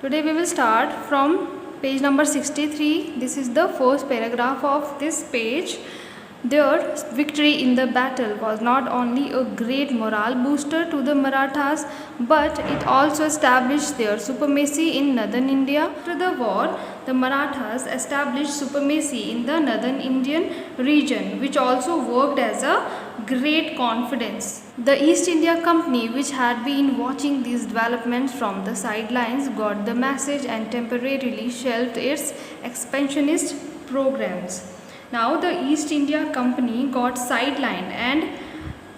Today we will start from page number 63. This is the first paragraph of this page. Their victory in the battle was not only a great morale booster to the Marathas, but it also established their supremacy in northern India. After the war, the Marathas established supremacy in the northern Indian region, which also worked as a great confidence. The East India Company, which had been watching these developments from the sidelines, got the message and temporarily shelved its expansionist programs. Now the East India Company got sidelined and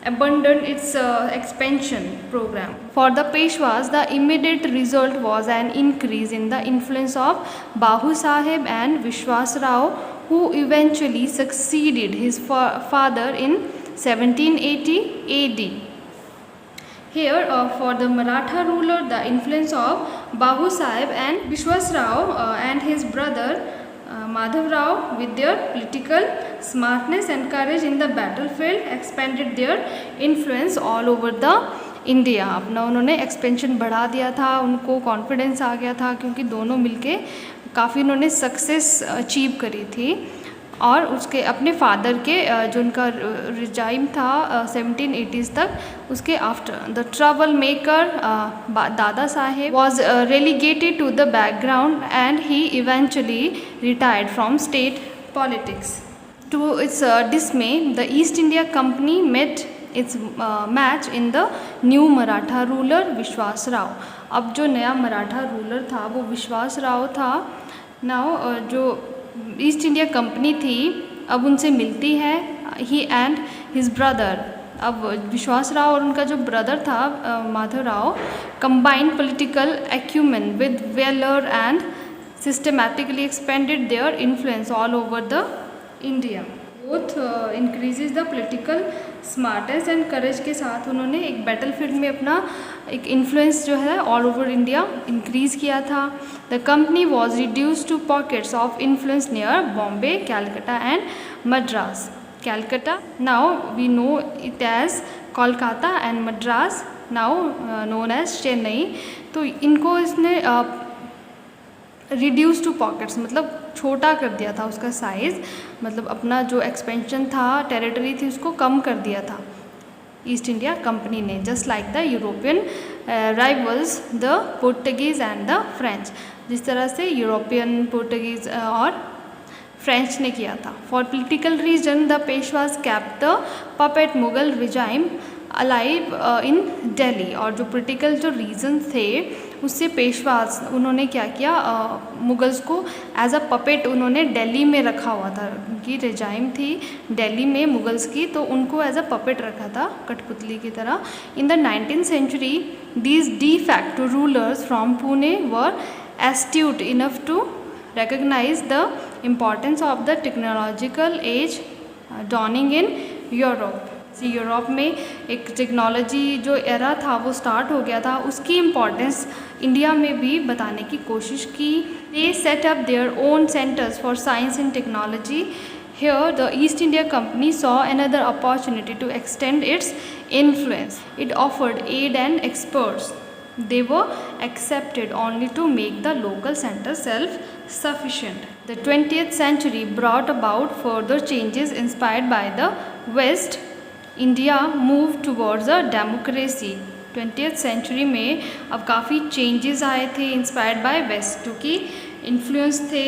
abandoned its expansion program. For the Peshwas, the immediate result was an increase in the influence of Bahu Sahib and Vishwas Rao, who eventually succeeded his father in 1780 AD. Here, for the Maratha ruler, the influence of Bahu Sahib and Vishwas Rao and his brother Madhav Rao, with their political smartness and courage in the battlefield, expanded their influence all over the India. अपना उन्होंने expansion बढ़ा दिया था, उनको confidence आ गया था क्योंकि दोनों मिलके काफ़ी उन्होंने सक्सेस अचीव करी थी. और उसके अपने फादर के जो उनका रिजाइम था 1780s तक, उसके after the trouble maker Dada Saheb was relegated to the background and he eventually retired from state politics. To its dismay, the East India Company met its match in the new Maratha ruler Vishwas Rao. अब जो नया Maratha ruler था वो विश्वास राव था. Now जो east India company थी अब उनसे मिलती है. ही एंड हिज ब्रदर, अब विश्वास राव और उनका जो ब्रदर था Madhav Rao, combined political acumen with valour and systematically expanded their influence all over the India. Both increases the political smartness and courage के साथ उन्होंने एक बैटलफील्ड में अपना एक इन्फ्लुएंस जो है ऑल ओवर इंडिया इंक्रीज़ किया था. The company was reduce to pockets of influence near Bombay, Calcutta and Madras. Calcutta now we know it as Kolkata and Madras now known as Chennai. तो इनको इसने रिड्यूस टू पॉकेट्स मतलब छोटा कर दिया था उसका साइज़, मतलब अपना जो एक्सपेंशन था, टेरिटरी थी, उसको कम कर दिया था ईस्ट इंडिया कंपनी ने. Just like the European rivals the Portuguese and the French, जिस तरह से यूरोपियन, पोर्टुगीज़ और फ्रेंच ने किया था. For political reason the Peshwas kept the puppet Mughal regime alive in Delhi. और जो पोलिटिकल जो रीजन थे उससे पेशवाज उन्होंने क्या किया, मुगल्स को एज अ पपेट उन्होंने दिल्ली में रखा हुआ था. उनकी रिजाइम थी दिल्ली में मुगल्स की, तो उनको एज अ पपेट रखा था, कठपुतली की तरह. In the 19th century these de facto rulers from Pune were astute enough to recognize the importance of the technological age dawning in Europe. Europe में एक टेक्नोलॉजी जो एरा था वो स्टार्ट हो गया था, उसकी इम्पॉर्टेंस इंडिया में भी बताने की कोशिश की. They set up their own centres for science and technology. Here the East India Company saw another opportunity to extend its influence. It offered aid and experts. They were accepted only to make the local center self-sufficient. The 20th century brought about further changes inspired by the West. India move towards a democracy. 20th century में अब काफ़ी changes आए थे inspired by waste, क्योंकि influence थे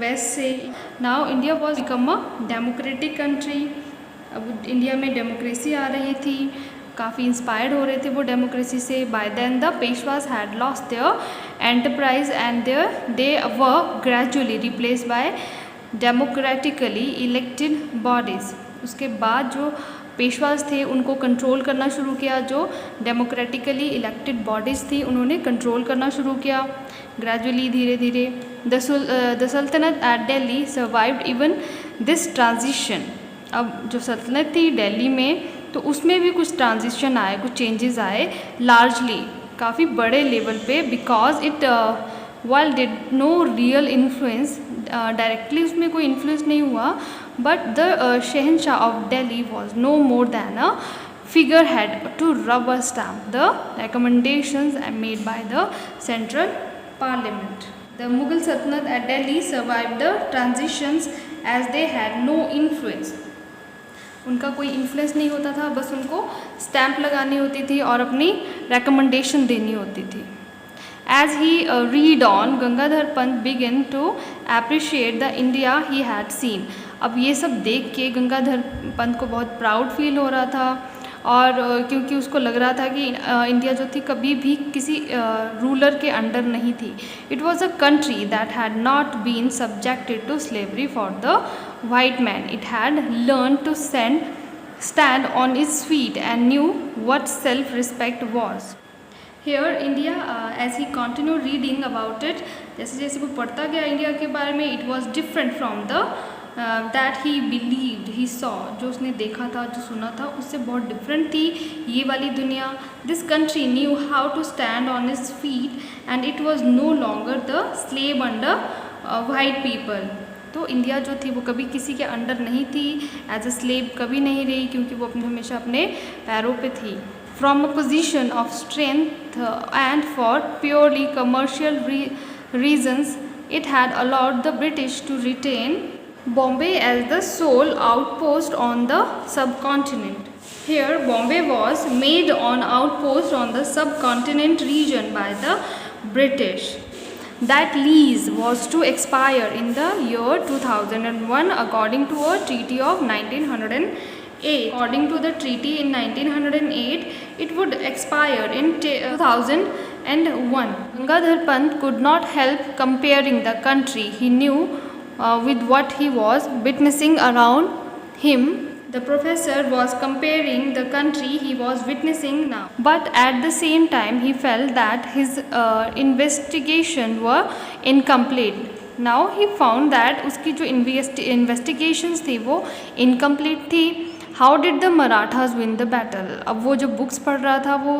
waste से. Now India was become a democratic country. अब India में डेमोक्रेसी आ रही थी, काफ़ी इंस्पायर्ड हो रहे थे वो डेमोक्रेसी से. By then the Peshwas had lost their enterprise and they were gradually replaced by democratically elected bodies. उसके बाद जो पेशवाज थे उनको कंट्रोल करना शुरू किया, जो डेमोक्रेटिकली इलेक्टेड बॉडीज़ थी उन्होंने कंट्रोल करना शुरू किया ग्रेजुअली, धीरे धीरे. The saltanat at Delhi survived even this transition. अब जो सल्तनत थी दिल्ली में तो उसमें भी कुछ ट्रांजिशन आए, कुछ चेंजेस आए, लार्जली काफ़ी बड़े लेवल पे, because it while did no real influence, directly उसमें कोई इन्फ्लुएंस नहीं हुआ, but the Shahanshah of Delhi was no more than a figurehead to rubber stamp the recommendations made by the central parliament. The Mughal Sultanate at Delhi survived the transitions as they had no influence. उनका कोई influence नहीं होता था, बस उनको stamp लगानी होती थी और अपनी रिकमेंडेशन देनी होती थी. As he read on, Gangadhar Pant began to appreciate the India he had seen. अब ये सब देख के गंगाधर पंत को बहुत प्राउड फील हो रहा था, और क्योंकि उसको लग रहा था कि इंडिया जो थी कभी भी किसी रूलर के अंडर नहीं थी. It was a country that had not been subjected to slavery for the white man. It had learn to stand on its feet and knew what self-respect was. Here India, as he continued reading about it, जैसे जैसे वो पढ़ता गया India के बारे में, it was different from the that he believed, he saw, जो उसने देखा था, जो सुना था, उससे बहुत डिफरेंट थी ये वाली दुनिया. This country knew how to stand on its feet and it was no longer the slave under white people. तो इंडिया जो थी वो कभी किसी के अंडर नहीं थी, एज अ स्लेव कभी नहीं रही, क्योंकि वो अपने हमेशा अपने पैरों पे थी. From a position of strength and for purely commercial reasons, it had allowed the British to retain Bombay as the sole outpost on the subcontinent. Here, Bombay was made an outpost on the subcontinent region by the British. That lease was to expire in the year 2001 according to a treaty of 1908. According to the treaty in 1908, it would expire in 2001. Gangadhar Pant could not help comparing the country he knew with what he was witnessing around him. The professor was comparing the country he was witnessing now, but at the same time he felt that his investigation were incomplete. Now he found that उसकी जो investigations थी वो incomplete थी. How did the Marathas win the battle. अब वो जो books पढ़ रहा था वो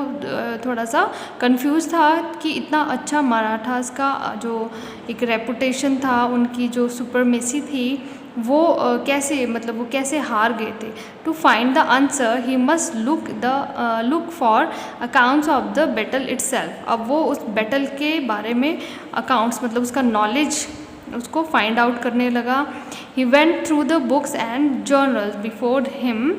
थोड़ा सा कंफ्यूज था कि इतना अच्छा मराठाज का जो एक रेपुटेशन था, उनकी जो सुपरमेसी थी, वो कैसे, मतलब वो कैसे हार गए थे. To find the answer he must look for accounts of the battle itself. अब वो उस बैटल के बारे में अकाउंट्स, मतलब उसका नॉलेज उसको फाइंड आउट करने लगा. He went through the books and journals before him.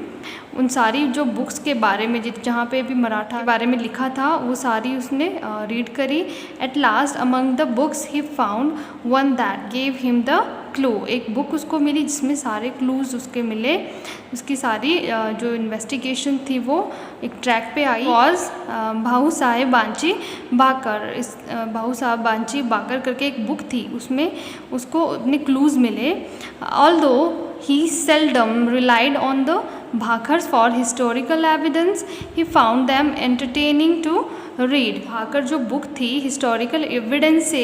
उन सारी जो बुक्स के बारे में जहाँ पे भी मराठा के बारे में लिखा था वो सारी उसने रीड करी. At last among the books he found one that gave him the clue. एक बुक उसको मिली जिसमें सारे क्लूज उसके मिले. उसकी सारी जो इन्वेस्टिगेशन थी वो एक ट्रैक पे आई. वॉज भाऊ साहेब बांची बाकर. इस भाऊ साहब बांची बाकर करके एक बुक थी, उसमें उसको अपने क्लूज मिले. Although he seldom relied on the Bhakhars for historical evidence, he found them entertaining to read. भाकर जो बुक थी हिस्टोरिकल एविडेंस से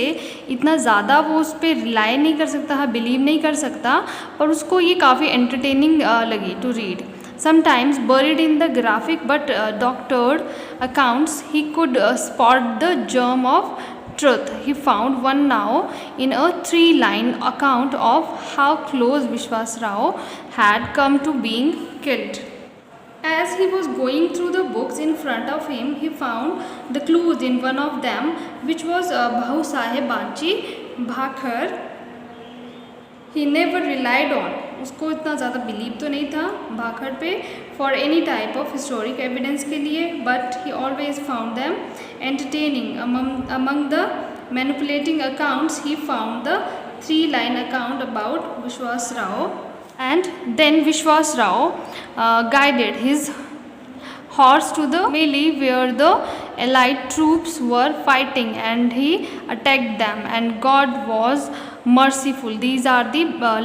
इतना ज़्यादा वो उस पर रिलाई नहीं कर सकता, बिलीव नहीं कर सकता, पर उसको ये काफ़ी एंटरटेनिंग लगी to read. Sometimes buried in the graphic but doctored accounts, he could spot the germ of truth. He found one now in a 3-line account of how close Vishwas Rao had come to being killed. As he was going through the books in front of him, he found the clues in one of them, which was Bhau Saheb Banchi Bhakhar. He never relied on, उसको इतना ज़्यादा believe तो नहीं था भाखड़ पे for any type of historic evidence के लिए, but he always found them entertaining. Among the manipulating accounts he found the 3-line account about Vishwas Rao. And then Vishwas Rao guided his horse to the melee where the allied troops were fighting, and he attacked them, and God was merciful. These are the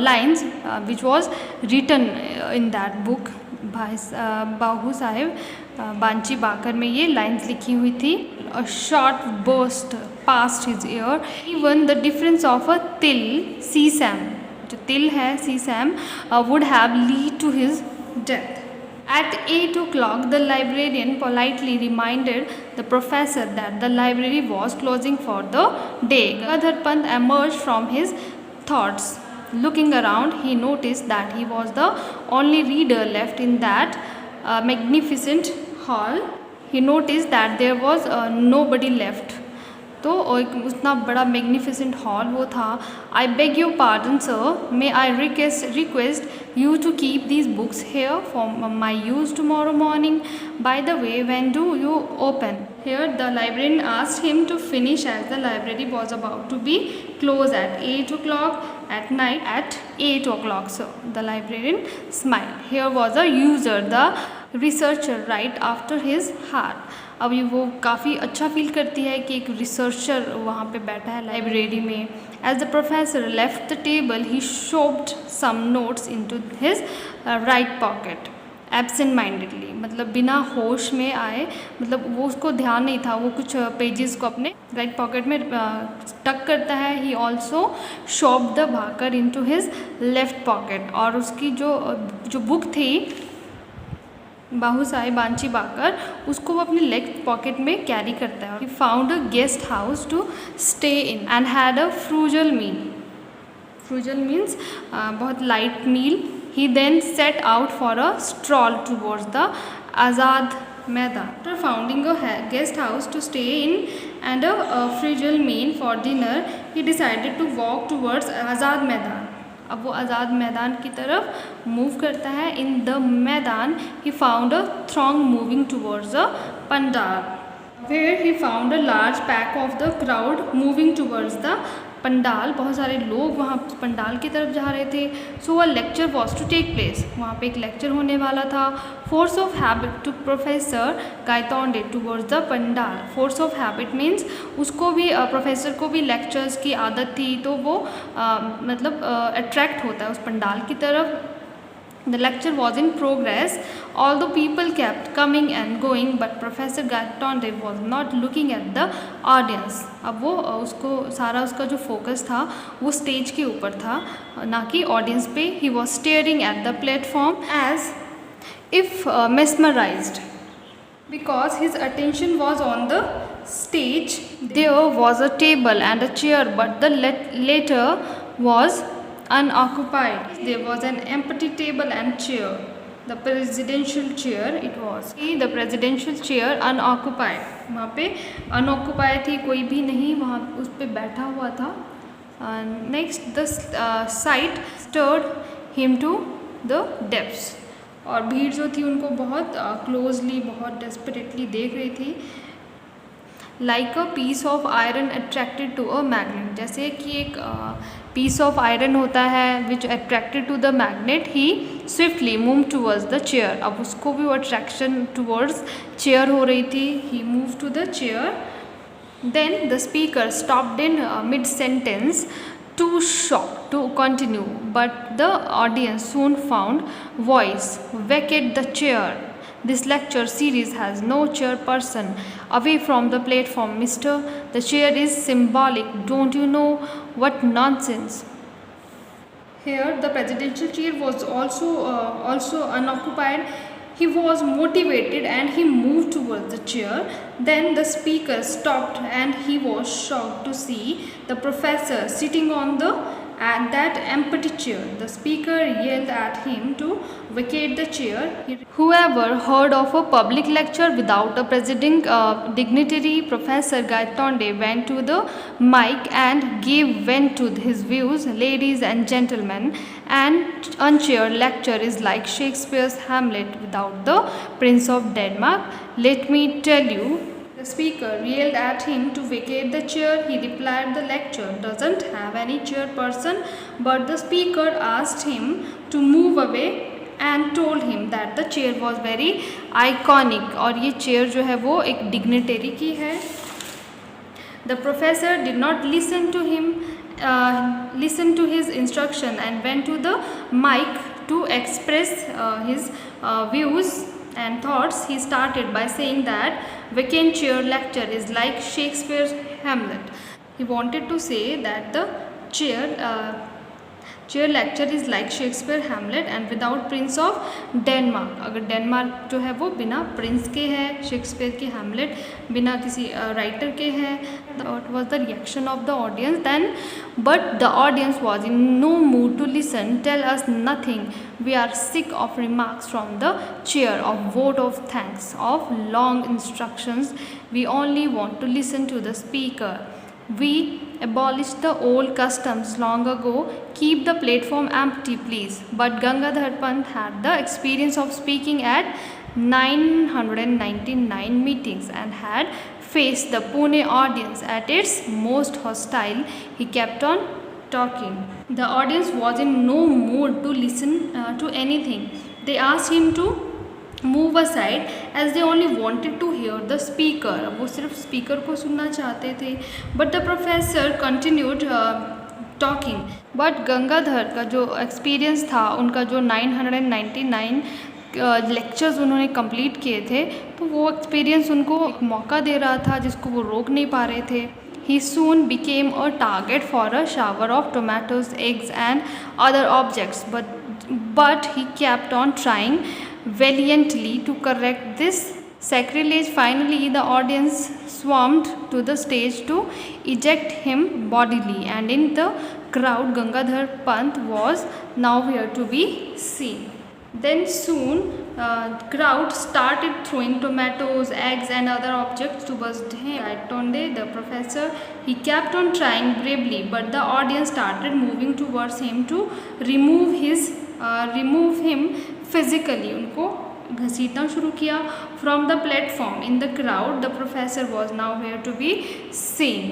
lines which was written in that book. बाहू साहेब बांची बाकर में ये lines लिखी हुई थी. A short burst past his ear. Even the difference of a till, sesam, जो तिल है sesam, would have led to his death. At 8 o'clock, the librarian politely reminded the professor that the library was closing for the day. Gangadhar Pant emerged from his thoughts. Looking around, he noticed that he was the only reader left in that magnificent hall. He noticed that there was nobody left. तो एक उतना बड़ा magnificent hall वो था. I beg your pardon sir, may I request you to keep these books here for my use tomorrow morning. By the way, when do you open? Here the librarian asked him to finish as the library was about to be closed at 8 o'clock at night at 8 o'clock. So the librarian smiled. Here was a user, the researcher, right after his heart. अभी वो काफ़ी अच्छा feel करती है कि एक researcher वहाँ पे बैठा है लाइब्रेरी में. As the professor left the table, he shoved some notes into his right pocket absent-mindedly. मतलब बिना होश में आए, मतलब वो उसको ध्यान नहीं था, वो कुछ पेजेस को अपने राइट पॉकेट में टक करता है. He also shoved the Bhaker into his left pocket. और उसकी जो बुक थी बाहूसाहेब बांची बाकर, उसको वो अपने लेफ्ट पॉकेट में कैरी करता है. He found a guest house to stay in and had a frugal meal. Frugal means बहुत light meal. He then set out for a stroll towards the Azad Maidan. After finding a guest house to stay in and a frugal meal for dinner, he decided to walk towards Azad Maidan. अब वो आज़ाद मैदान की तरफ move करता है. In the maidan he found a throng moving towards a pandal, where he found a large pack of the crowd moving towards the pandal. बहुत सारे लोग वहाँ पंडाल की तरफ जा रहे थे. So a lecture was to take place. वहाँ पे एक लेक्चर होने वाला था. Force of habit to professor Gaitonde towards the pandal. Force of habit means उसको भी प्रोफेसर को भी लेक्चर्स की आदत थी, तो वो मतलब अट्रैक्ट होता है उस पंडाल की तरफ. The lecture was in progress, although people kept coming and going, but Professor Gaitonde was not looking at the audience. अब वो उसको सारा उसका जो फोकस था वो स्टेज के ऊपर था, ना कि ऑडियंस पे. He was staring at the platform as if mesmerized, because his attention was on the stage. There was a table and a chair, but the latter was unoccupied. There was an empty table and chair. The presidential chair it was. The presidential chair unoccupied. वहाँ पे unoccupied थी, कोई भी नहीं वहाँ उस पे बैठा हुआ था. Next the sight stirred him to the depths. और भीड़ जो थी उनको बहुत क्लोजली, बहुत डेस्परेटली देख रही थी. Like a piece of iron attracted to a magnet. जैसे कि एक पीस ऑफ आयरन होता है which attracted to the magnet. He swiftly move towards the chair. अब उसको भी वो अट्रैक्शन टूवर्ड्स चेयर हो रही थी. He move to the chair. Then the speaker stopped in mid sentence too shocked to continue, but the audience soon found voice. Vacate the chair. This lecture series has no chairperson. Away from the platform, mister. The chair is symbolic. Don't you know? What nonsense. Here the presidential chair was also unoccupied. He was motivated and he moved towards the chair. Then the speaker stopped and he was shocked to see the professor sitting on that empty chair. The speaker yelled at him to vacate the chair. Whoever heard of a public lecture without a presiding dignitary? Professor Gaitonde went to the mic and gave vent to his views. Ladies and gentlemen, an unchaired lecture is like Shakespeare's Hamlet without the Prince of Denmark. Let me tell you. The speaker yelled at him to vacate the chair. He replied, the lecture doesn't have any chairperson, but the speaker asked him to move away and told him that the chair was very iconic. और ये chair जो है वो एक dignitary की है. The professor did not listen to his instruction and went to the mic to express his views and thoughts. He started by saying that vacant chair lecture is like Shakespeare's Hamlet. He wanted to say that the chair lecture is like Shakespeare Hamlet and without Prince of Denmark. अगर Denmark जो है वो बिना Prince के है, Shakespeare के Hamlet बिना किसी राइटर के है. That was the reaction of the audience then, but the audience was in no mood to listen. Tell us nothing. We are sick of remarks from the chair, of vote of thanks, of long instructions. We only want to listen to the speaker. We abolished the old customs long ago. Keep the platform empty, please. But Gangadhar Pant had the experience of speaking at 999 meetings and had faced the Pune audience at its most hostile. He kept on talking. The audience was in no mood to listen to anything. They asked him to move aside as they only wanted to hear the speaker. वो सिर्फ speaker को सुनना चाहते थे. But the professor continued talking. But Gangadhar का जो experience था, उनका जो 999 लेक्चर्स उन्होंने कंप्लीट किए थे, तो वो एक्सपीरियंस उनको एक मौका दे रहा था जिसको वो रोक नहीं पा रहे थे. He soon became a target for a shower of tomatoes, eggs and other objects, but he kept on trying valiantly to correct this sacrilege. Finally, the audience swarmed to the stage to eject him bodily, and in the crowd, Gangadhar Pant was nowhere to be seen. Then soon, crowd started throwing tomatoes, eggs, and other objects towards him. Gaitonde, the professor, he kept on trying bravely, but the audience started moving towards him to remove him physically. उनको घसीटना शुरू किया. From the platform in the crowd, the professor was nowhere to be seen.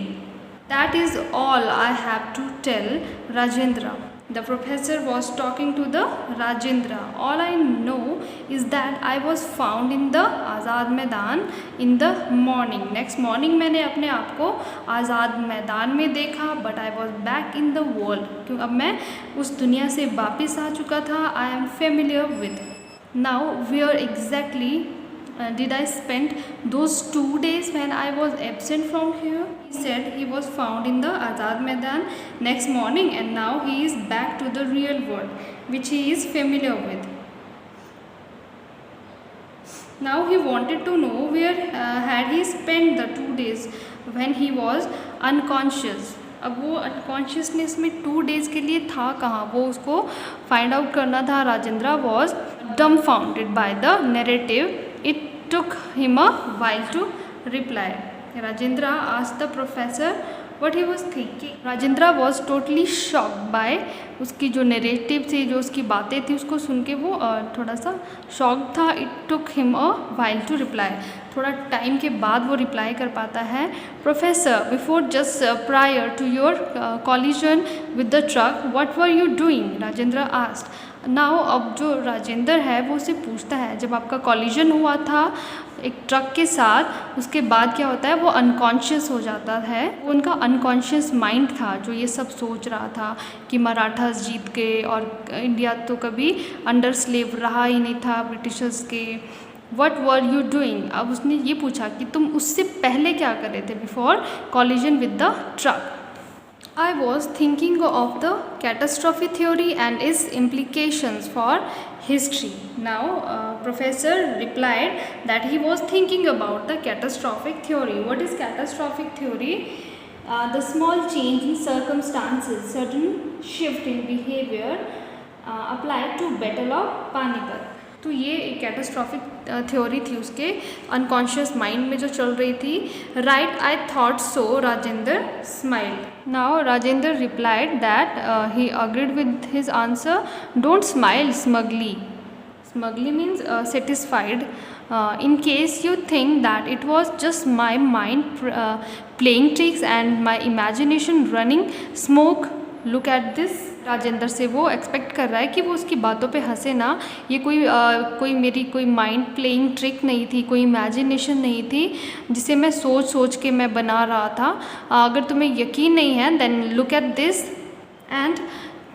That is all I have to tell Rajendra. The professor was talking to the Rajendra. All I know is that I was found in the आज़ाद मैदान in the morning. Next morning मैंने अपने आप को आज़ाद मैदान में देखा. But I was back in the world. क्योंकि अब मैं उस दुनिया से वापस आ चुका था. I am familiar with. Now where exactly did I spend those 2 days when I was absent from here? He said he was found in the Azad Maidan next morning, and now he is back to the real world, which he is familiar with. Now he wanted to know where had he spent the 2 days when he was unconscious. अब वो unconsciousness में 2 days के लिए था कहाँ, वो उसको find out करना था. Rajendra was dumbfounded by the narrative. It took him a while to reply. Rajendra asked the professor what he was thinking. Rajendra was totally shocked by उसकी जो नरेटिव थी, जो उसकी बातें थी, उसको सुन के वो थोड़ा सा शॉक था. It took him a while to reply. थोड़ा टाइम के बाद वो रिप्लाई कर पाता है. Professor, before just prior to your collision with the truck, what were you doing? Rajendra asked. Now अब जो राजेंद्र है वो उसे पूछता है, जब आपका कॉलिजन हुआ था एक ट्रक के साथ, उसके बाद क्या होता है, वो अनकॉन्शियस हो जाता है. वो उनका अनकॉन्शियस माइंड था जो ये सब सोच रहा था कि मराठास जीत गए और इंडिया तो कभी अंडर स्लेव रहा ही नहीं था ब्रिटिशर्स के. What were you doing? अब उसने ये पूछा कि तुम उससे पहले क्या कर रहे थे, before collision with the truck. I was thinking of the catastrophe theory and its implications for history. Now, professor replied that he was thinking about the catastrophic theory. What is catastrophic theory? The small change in circumstances, certain shift in behavior applied to Battle of Panipat. तो ये एक catastrophic theory थी उसके unconscious mind में जो चल रही थी. Right, I thought so. Rajendra smiled. Now Rajendra replied that he agreed with his answer. Don't smile smugly. Smugly means satisfied. in case you think that it was just my mind playing tricks and my imagination running smoke, look at this. Rajendra से वो expect कर रहा है कि वो उसकी बातों पे हंसे ना. ये कोई मेरी कोई माइंड प्लेइंग ट्रिक नहीं थी, कोई इमेजिनेशन नहीं थी जिसे मैं सोच के मैं बना रहा था. अगर तुम्हें यकीन नहीं है, then look at this. And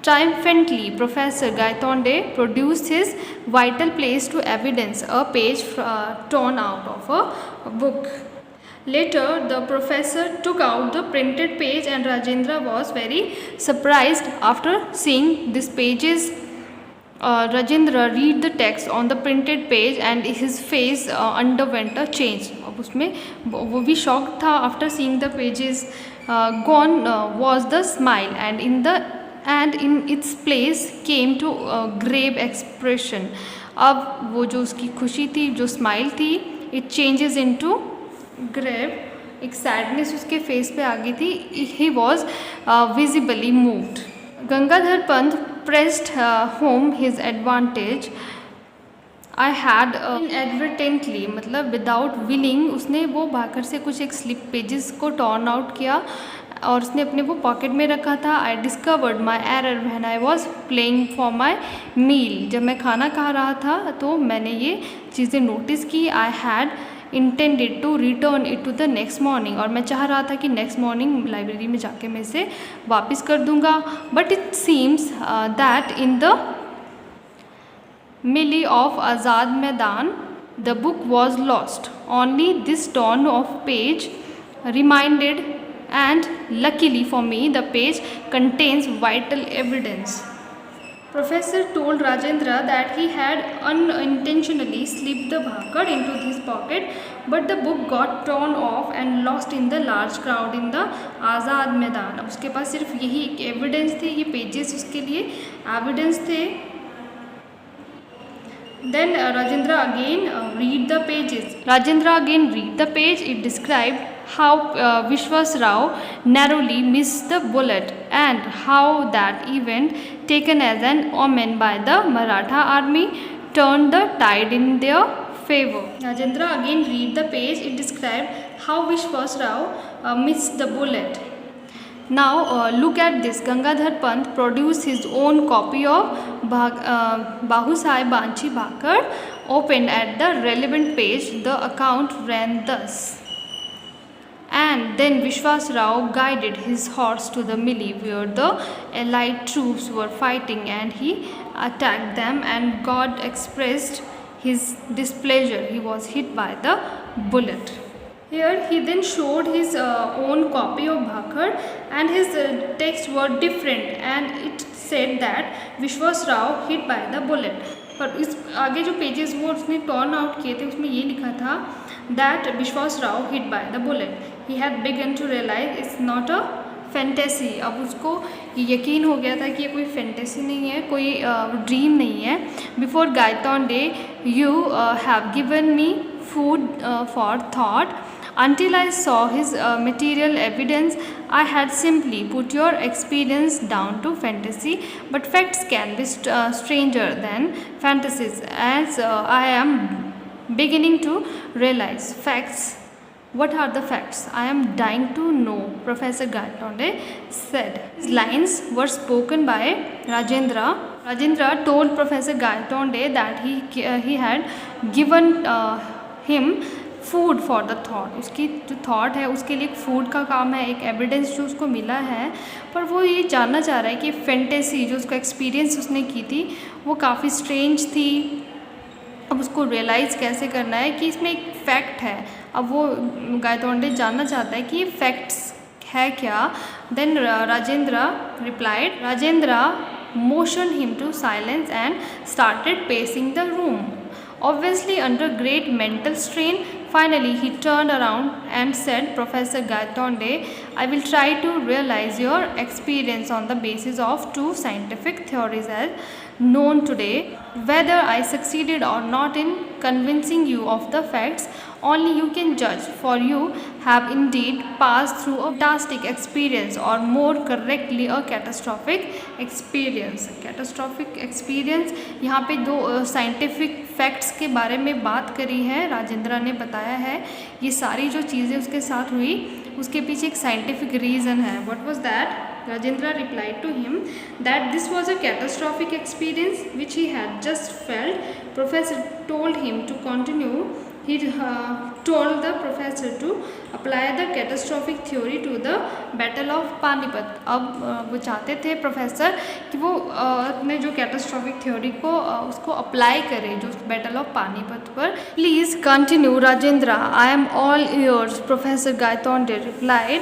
triumphantly, Professor Gaitonde produced his vital place to evidence, a page torn out of a book. Later, the professor took out the printed page and Rajendra was very surprised after seeing these pages. Rajendra read the text on the printed page and his face underwent a change. अब उसमें वो भी shocked था after seeing the pages. Gone was the smile and in its place came to grave expression. अब वो जो उसकी खुशी थी, जो स्माइल थी, it changes into grave एक सैडनेस उसके फेस पे आ गई थी. He was visibly moved. Gangadhar Pant pressed home his advantage. I had inadvertently, मतलब विदाउट विलिंग, उसने वो भाकर से कुछ एक स्लिप पेजेस को टॉर्न आउट किया और उसने अपने वो पॉकेट में रखा था. I discovered my error when I was playing for my meal. जब मैं खाना खा रहा था तो मैंने ये चीज़ें नोटिस की. I had intended to return it to the next morning, और मैं चाह रहा था कि नेक्स्ट मॉर्निंग लाइब्रेरी में जाके मैं इसे वापस कर दूँगा. But it seems that in the Millie of Azad Maidan, the book was lost. Only this torn of page reminded, and luckily for me, the page contains vital evidence. Professor told Rajendra that he had unintentionally slipped the bhakar into his pocket, but the book got torn off and lost in the large crowd in the Azad Maidan. अब उसके पास सिर्फ यही एक evidence थे, ये pages उसके लिए evidence थे. Then Rajendra again read the pages. Rajendra again read the page. It described how Vishwas Rao narrowly missed the bullet, and how that event, taken as an omen by the Maratha army, turned the tide in their favor. Rajendra again read the page. It described how Vishwas Rao missed the bullet. Now look at this. Gangadhar Pant produced his own copy of Bahu Sahib Banchi Bhakar. Opened at the relevant page, the account ran thus. And then Vishwas Rao guided his horse to the Millie where the allied troops were fighting, and he attacked them, and God expressed his displeasure. He was hit by the bullet. Here he then showed his own copy of Bhakar, and his texts were different, and it said that Vishwas Rao hit by the bullet. पर इस आगे जो pages वो उसने turn out किए थे उसमें ये लिखा था that Vishwas Rao hit by the bullet. He had begun to realize it's not a fantasy. अब उसको यकीन हो गया था कि ये कोई फैंटेसी नहीं है, कोई ड्रीम नहीं है. Before Gaitonde you have given me food for thought. Until I saw his material evidence, I had simply put your experience down to fantasy, but facts can be stranger than fantasies, as I am beginning to realize. Facts? What are the facts? I am dying to know, Professor Gaitonde said. His lines were spoken by Rajendra. Rajendra told Professor Gaitonde that he had given him food for the thought. उसकी जो thought है उसके लिए एक food का काम है, एक एविडेंस जो उसको मिला है. पर वो ये जानना चाह रहा है कि फैंटेसी जो उसका एक्सपीरियंस उसने की थी वो काफ़ी स्ट्रेंज थी. अब उसको रियलाइज़ कैसे करना है कि इसमें एक फैक्ट है. अब वो गायतोंडे जानना चाहता है कि ये फैक्ट्स है क्या. Then Rajendra replied. Rajendra motion him to silence and started pacing the room, obviously under great mental strain. Finally he turned around and said, Professor Gaitonde, I will try to realize your experience on the basis of two scientific theories as known today. Whether I succeeded or not in convincing you of the facts, only you can judge, for you have indeed passed through a fantastic experience, or more correctly a catastrophic experience. Catastrophic experience, यहाँ पे दो scientific facts के बारे में बात करी है. राजेंद्र ने बताया है ये सारी जो चीज़ें उसके साथ हुई उसके पीछे एक scientific reason है. What was that? Rajendra replied to him that this was a catastrophic experience which he had just felt. Professor told him to continue. He told the professor to apply the catastrophic theory to the Battle of Panipat. अब वो चाहते थे professor कि वो अपने जो catastrophic theory को उसको अप्लाई करे जो बैटल ऑफ पानीपत पर. Please continue Rajendra, I am all years, professor Gaitonde replied.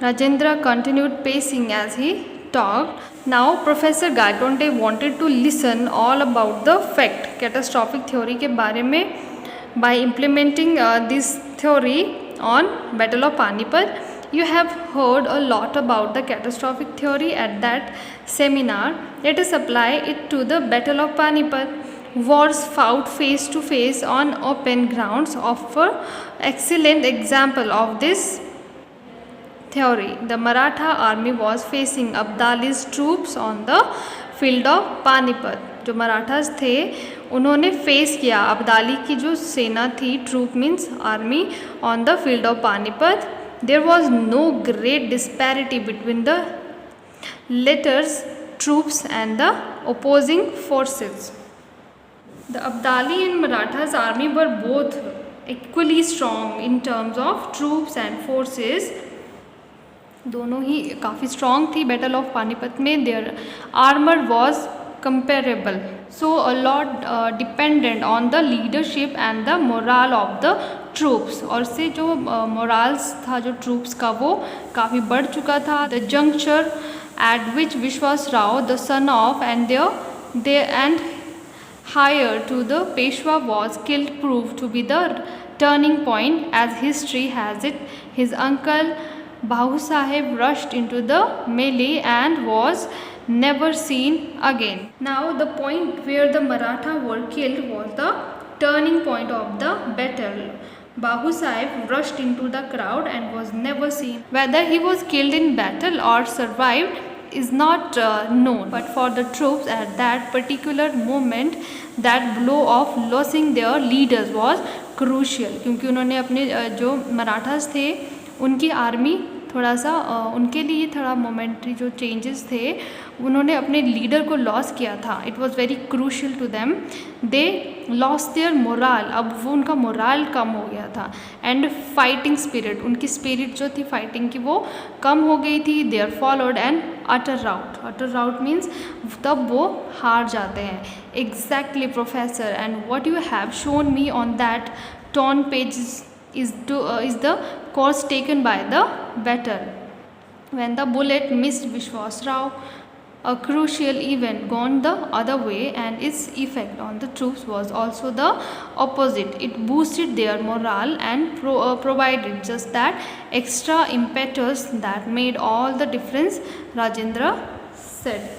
Rajendra continued pacing as he talked. Now Professor Gaitonde wanted to listen all about the fact catastrophic theory के बारे में. By implementing this theory on Battle of Panipat, you have heard a lot about the catastrophic theory at that seminar. Let us apply it to the Battle of Panipat. Wars fought face to face on open grounds offer excellent example of this theory. The Maratha army was facing Abdali's troops on the field of Panipat. जो मराठास थे उन्होंने face किया अब्दाली की जो सेना थी, troop means army, on the field of Panipat. There was no great disparity between the latter's troops and the opposing forces. The Abdali and Marathas army were both equally strong in terms of troops and forces. दोनों ही काफ़ी strong थी battle of Panipat में. Their armor was comparable. So a lot dependent on the leadership and the morale of the troops. और से जो morals था जो troops का वो काफ़ी बढ़ चुका था. The juncture at which Vishwas Rao, the son of and heir to the Peshwa was killed proved to be the turning point. As history has it, his uncle Bahu Sahib rushed into the melee and was never seen again. Now the point where the Maratha were killed was the turning point of the battle. Bahu Sahib rushed into the crowd and was never seen. Whether he was killed in battle or survived is not known. But for the troops at that particular moment, that blow of losing their leaders was crucial. क्योंकि उन्होंने अपने जो मराठास थे उनकी army थोड़ा सा उनके लिए थोड़ा मोमेंट्री जो चेंजेस थे, उन्होंने अपने लीडर को लॉस किया था. It was very crucial to them. They loss their morale. अब वो उनका मोराल कम हो गया था. एंड फाइटिंग स्पिरिट, उनकी स्पिरिट जो थी फाइटिंग की वो कम हो गई थी. They are followed and utter rout. Utter rout means तब वो हार जाते हैं. Exactly professor, and what you have shown me on that torn pages is the course taken by the battle. When the bullet missed Vishwas Rao, a crucial event gone the other way, and its effect on the troops was also the opposite. It boosted their morale and provided just that extra impetus that made all the difference, Rajendra said.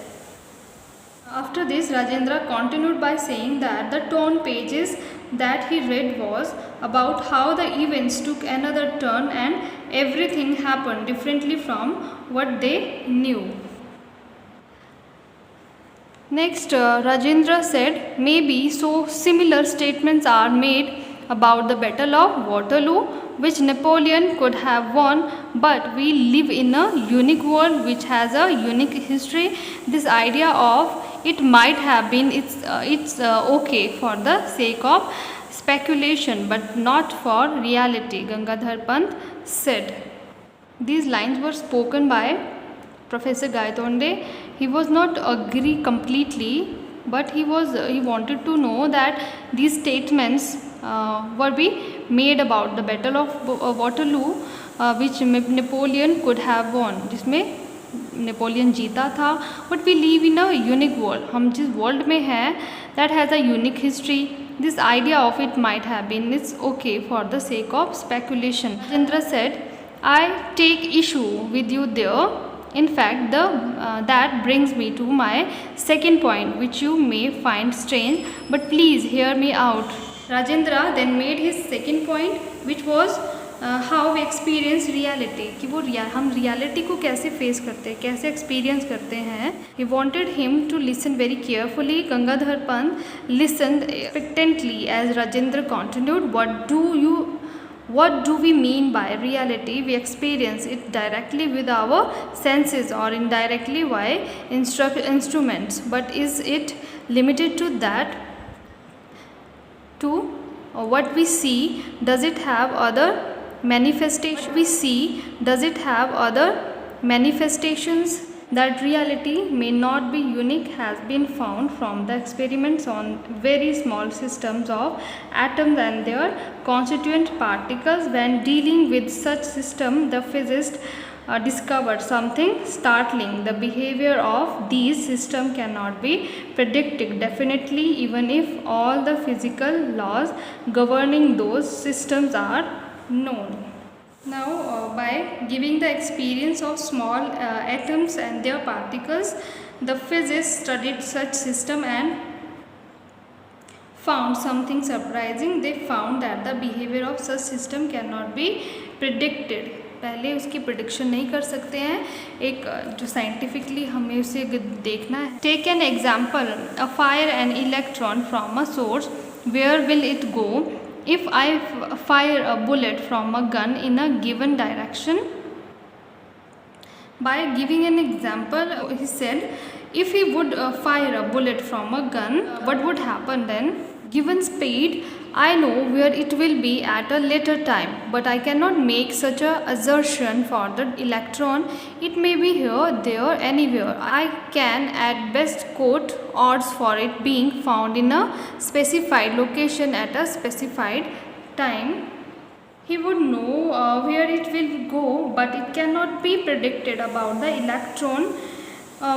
After this, Rajendra continued by saying that the torn pages that he read was about how the events took another turn and everything happened differently from what they knew. Next, Rajendra said, maybe so similar statements are made about the Battle of Waterloo, which Napoleon could have won, but we live in a unique world which has a unique history. This idea of it might have been it's okay for the sake of speculation, but not for reality, Gangadhar Pant said. These lines were spoken by Professor Gaitonde. He was not agree completely, but he wanted to know that these statements were be made about the Battle of Waterloo, which Napoleon could have won, जिसमें Napoleon जीता था. But we live in a unique world. हम जिस world में हैं that has a unique history. This idea of it might have been it's okay for the sake of speculation. Rajendra said, I take issue with you there. In fact, that brings me to my second point, which you may find strange, but please hear me out. Rajendra then made his second point, which was how we experience reality, कि वो हम reality को कैसे face करते हैं, कैसे experience करते हैं. He wanted him to listen very carefully. Gangadhar Pant listen expectantly as Rajendra continued, what do we mean by reality? We experience it directly with our senses or indirectly by instruments. But is it limited to that? To what we see, does it have other manifestations? We see, does it have other manifestations? That reality may not be unique has been found from the experiments on very small systems of atoms and their constituent particles. When dealing with such system, the physicists discovered something startling. The behavior of these systems cannot be predicted definitely, even if all the physical laws governing those systems are known. Now, by giving the experience of small atoms and their particles, the physicists studied such system and found something surprising. They found that the behavior of such system cannot be predicted पहले उसकी prediction नहीं कर सकते हैं, एक जो scientifically हमें उसे देखना है। Take an example, a fire an electron from a source, where will it go if I fire a bullet from a gun in a given direction? By giving an example, he said, if he would fire a bullet from a gun, what would happen then? Given speed, I know where it will be at a later time, but I cannot make such a assertion for the electron. It may be here, there, anywhere. I can at best quote odds for it being found in a specified location at a specified time. He would know where it will go, but it cannot be predicted about the electron.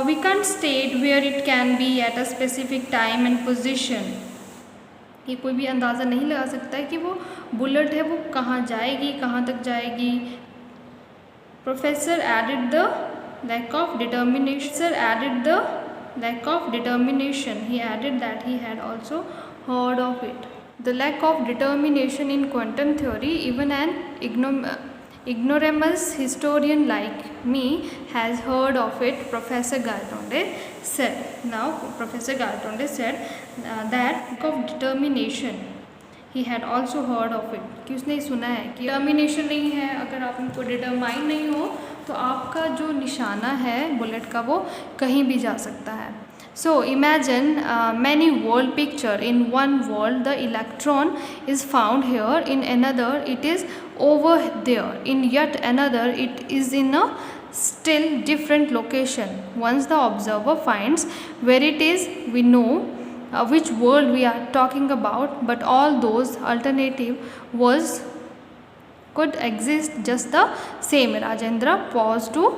We can't state where it can be at a specific time and position. ये कोई भी अंदाज़ा नहीं लगा सकता है कि वो बुलेट है वो कहाँ जाएगी, कहाँ तक जाएगी। Professor added the lack of determination. He added that he had also heard of it. The lack of determination in quantum theory, even an ignoramus historian like me has heard of it, Professor Gaitonde said. Now, Professor Gaitonde said that lack of determination, he had also heard of it. कि उसने सुना है कि determination नहीं है, अगर आप उनको डिटरमाइन नहीं हो तो आपका जो निशाना है बुलेट का वो कहीं भी जा सकता है। So imagine many world picture. In one world the electron is found here, in another it is over there, in yet another it is in a still different location. Once the observer finds where it is, we know which world we are talking about, but all those alternative worlds could exist just the same. Rajendra paused to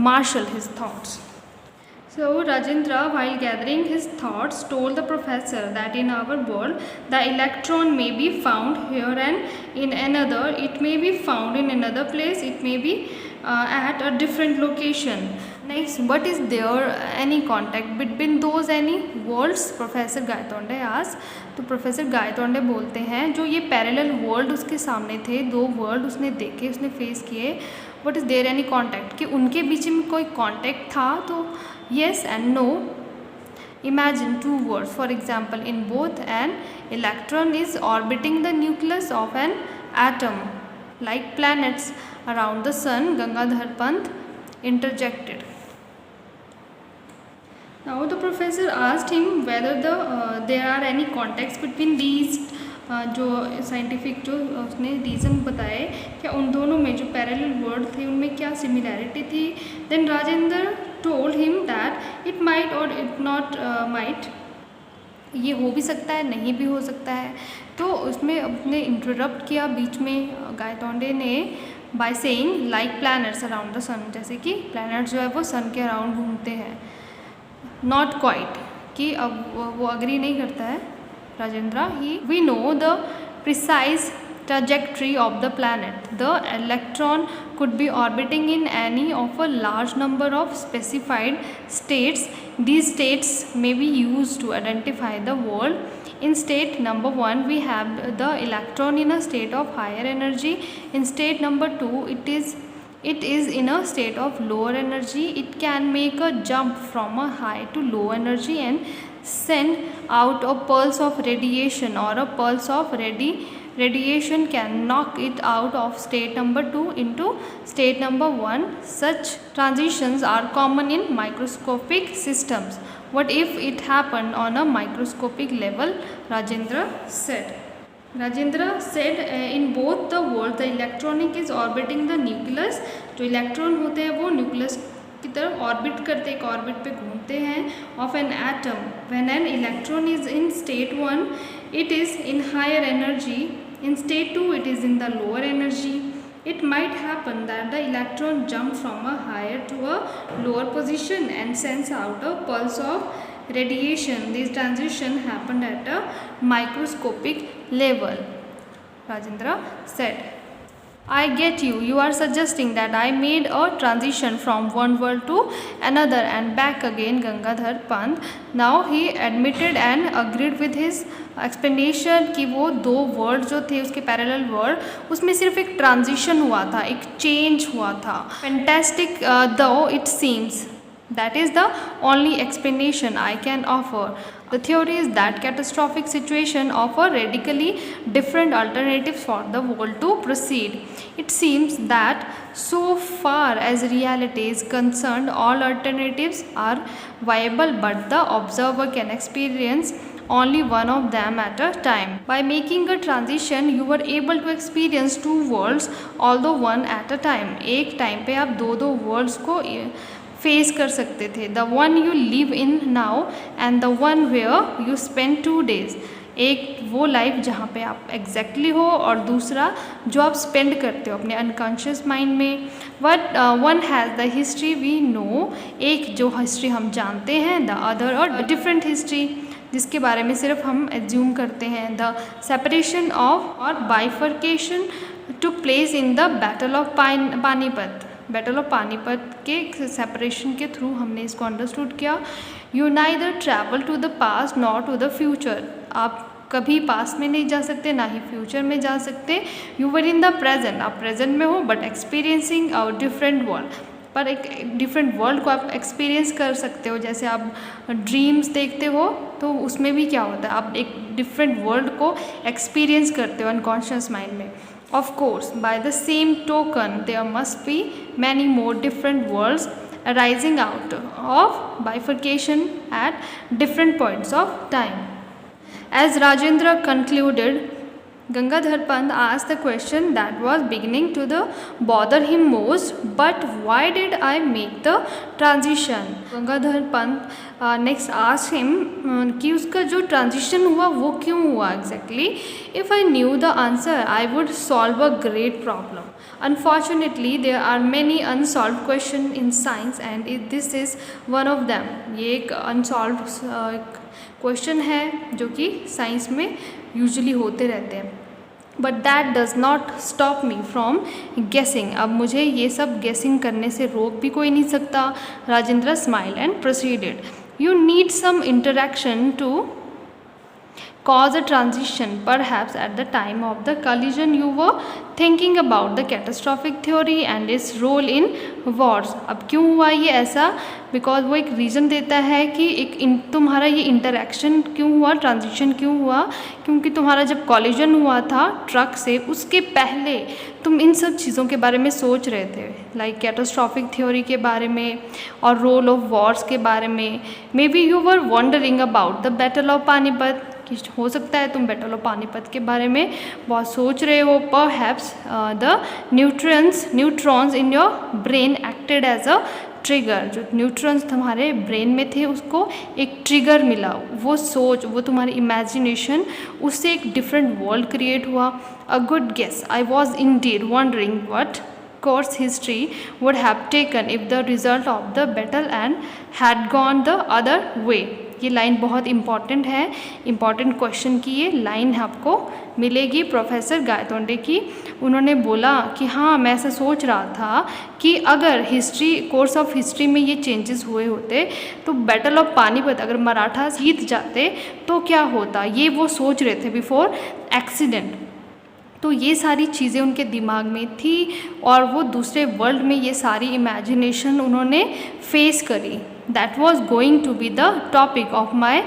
marshal his thoughts. So Rajendra, while gathering his thoughts, told the professor that in our world the electron may be found here and in another it may be found in another place, it may be at a different location. Next, but is there any contact between those any worlds? Professor Gaitonde asked. तो professor Gaitonde बोलते हैं जो ये parallel world उसके सामने थे, दो world उसने देखे, उसने फेस किए, but is there any contact, कि उनके बीच में कोई कॉन्टैक्ट था? तो yes and no. Imagine two worlds. For example, in both an electron is orbiting the nucleus of an atom, like planets around the sun. Gangadhar Pant interjected. Now the professor asked him whether there are any contacts between these. जो scientific जो उसने reason बताए, क्या उन दोनों में जो parallel world थे उनमें क्या सिमिलैरिटी थी? Then Rajendra told him that it might or it not might, ये हो भी सकता है, नहीं भी हो सकता है। तो उसमें अपने इंटरप्ट किया बीच में गायतोंडे ने by saying like planets around the sun, जैसे कि प्लैनेट्स जो है वो सन के अराउंड घूमते हैं। नॉट क्वाइट, कि अब वो अग्री नहीं करता है Rajendra. We know the precise trajectory of the planet. The electron could be orbiting in any of a large number of specified states. These states may be used to identify the world. In state number 1, we have the electron in a state of higher energy. In state number 2, it is in a state of lower energy. It can make a jump from a high to low energy and send out a pulse of radiation, or a pulse of radiation can knock it out of state number 2 into state number 1. Such transitions are common in microscopic systems. What if it happened on a microscopic level? Rajendra said. In both the worlds the electronic is orbiting the nucleus. जो electron होते हैं वो nucleus की तरफ orbit करते, एक orbit पे घूमते हैं, of an atom. When an electron is in state 1 it is in higher energy, in state 2 it is in the lower energy. It might happen that the electron jumps from a higher to a lower position and sends out a pulse of radiation. This transition happened at a microscopic level, Rajendra said. I get you. You are suggesting that I made a transition from one world to another and back again, Gangadhar Pant. Now he admitted and agreed with his explanation कि वो दो world जो थे उसके parallel world उसमें सिर्फ एक transition हुआ था, एक चेंज हुआ था. Fantastic though it seems. That is the only explanation I can offer. The theory is that catastrophic situation offer radically different alternatives for the world to proceed. It seems that so far as reality is concerned, all alternatives are viable, but the observer can experience only one of them at a time. By making a transition, you were able to experience two worlds, although one at a time. एक time पे आप दो दो world's को face कर सकते थे. The one you live in now and the one where you spend 2 days. एक वो लाइफ जहाँ पे आप एग्जैक्टली हो और दूसरा जो आप स्पेंड करते हो अपने अनकॉन्शियस माइंड में. But one has the history we know. एक जो हिस्ट्री हम जानते हैं, the other or different history जिसके बारे में सिर्फ हम एज्यूम करते हैं. The separation of or bifurcation took place in the battle of Panipat. Battle of Panipat के सेपरेशन के थ्रू हमने इसको अंडरस्टूड किया. You neither travel to the past nor to the future. आप कभी पास्ट में नहीं जा सकते ना ही फ्यूचर में जा सकते. You were in the present. आप प्रेजेंट में हो but experiencing a different world. पर एक डिफरेंट वर्ल्ड को आप एक्सपीरियंस कर सकते हो. जैसे आप ड्रीम्स देखते हो तो उसमें भी क्या होता है, आप एक डिफरेंट वर्ल्ड को एक्सपीरियंस करते हो अनकॉन्शियस माइंड में. Of course, by the same token, there must be many more different worlds arising out of bifurcation at different points of time. As Rajendra concluded, Gangadhar Pant asked the question that was beginning to bother him most. But why did I make the transition? Gangadhar Pant next asked him कि उसका जो transition हुआ वो क्यों हुआ exactly. If I knew the answer, I would solve a great problem. Unfortunately, there are many unsolved questions in science and this is one of them. ये एक unsolved question है जो कि साइंस में यूजुअली होते रहते हैं. But that does not stop me from गेसिंग. अब मुझे ये सब गेसिंग करने से रोक भी कोई नहीं सकता. Rajendra smile and proceeded. You need some interaction to cause a transition. Perhaps at the time of the collision you were thinking about the catastrophic theory and its role in wars. अब क्यों हुआ ये ऐसा? बिकॉज वो एक reason देता है कि तुम्हारा ये इंटरेक्शन क्यों हुआ, ट्रांजिशन क्यों हुआ. क्योंकि तुम्हारा जब कॉलिजन हुआ था ट्रक से उसके पहले तुम इन सब चीज़ों के बारे में सोच रहे थे, लाइक कैटास्ट्रॉफिक थ्योरी के बारे में और रोल ऑफ वॉर्स के बारे में. May be you were wondering about the battle of Panipat. हो सकता है तुम बैटल ऑफ पानीपत के बारे में बहुत सोच रहे हो. Perhaps the neutrons in your brain acted as a trigger. जो न्यूट्रॉन्स तुम्हारे ब्रेन में थे उसको एक ट्रिगर मिला. वो सोच, वो तुम्हारी इमेजिनेशन, उससे एक डिफरेंट वर्ल्ड क्रिएट हुआ. A good guess. I was indeed wondering what course history would have taken if the result of the battle and had gone the other way. ये लाइन बहुत इम्पॉर्टेंट है. Important question की ये line आपको मिलेगी professor Gaitonde की. उन्होंने बोला कि हाँ मैं ऐसा सोच रहा था कि अगर हिस्ट्री कोर्स ऑफ हिस्ट्री में ये चेंजेस हुए होते तो बैटल ऑफ पानीपत अगर मराठा जीत जाते तो क्या होता. ये वो सोच रहे थे बिफोर एक्सीडेंट. तो ये सारी चीज़ें उनके दिमाग में थी और वो दूसरे वर्ल्ड में ये सारी इमेजिनेशन उन्होंने फेस करी. That was going to be the topic of my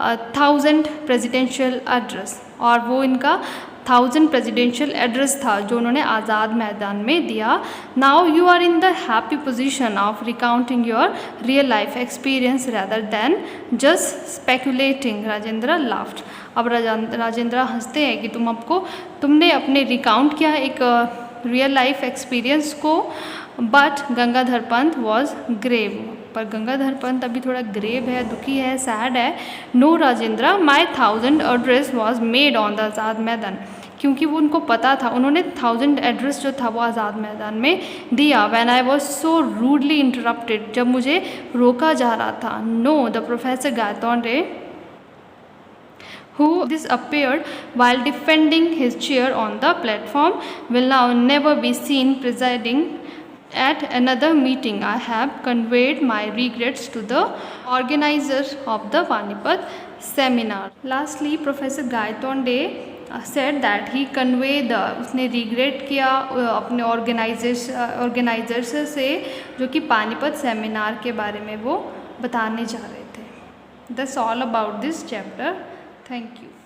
1000 presidential address. और वो इनका 1000 प्रेसिडेंशियल एड्रेस था जो उन्होंने आज़ाद मैदान में दिया. Now you are in the happy position of recounting your real life experience rather than just speculating. Rajendra laughed. अब राजेंद्र हंसते हैं कि तुमने अपने रिकाउंट किया एक रियल लाइफ एक्सपीरियंस को. But Gangadhar Pant was grave. पर गंगाधर पंत अभी थोड़ा ग्रेव है, दुखी है, सैड है. No Rajendra, my 1000 address was made on the Azad Maidan. क्योंकि वो उनको पता था, उन्होंने 1000 एड्रेस जो था वो आज़ाद मैदान में दिया. When I was so rudely interrupted. जब मुझे रोका जा रहा था. No, the professor Gaitonde who this appeared while defending his chair on the platform, will now never be seen presiding at another meeting. I have conveyed my regrets to the organizers of the Panipat seminar. Lastly, Professor Gaitonde said that he conveyed उसने regret किया अपने organisers से जो कि Panipat seminar के बारे में वो बताने जा रहे थे. That's all about this chapter. Thank you.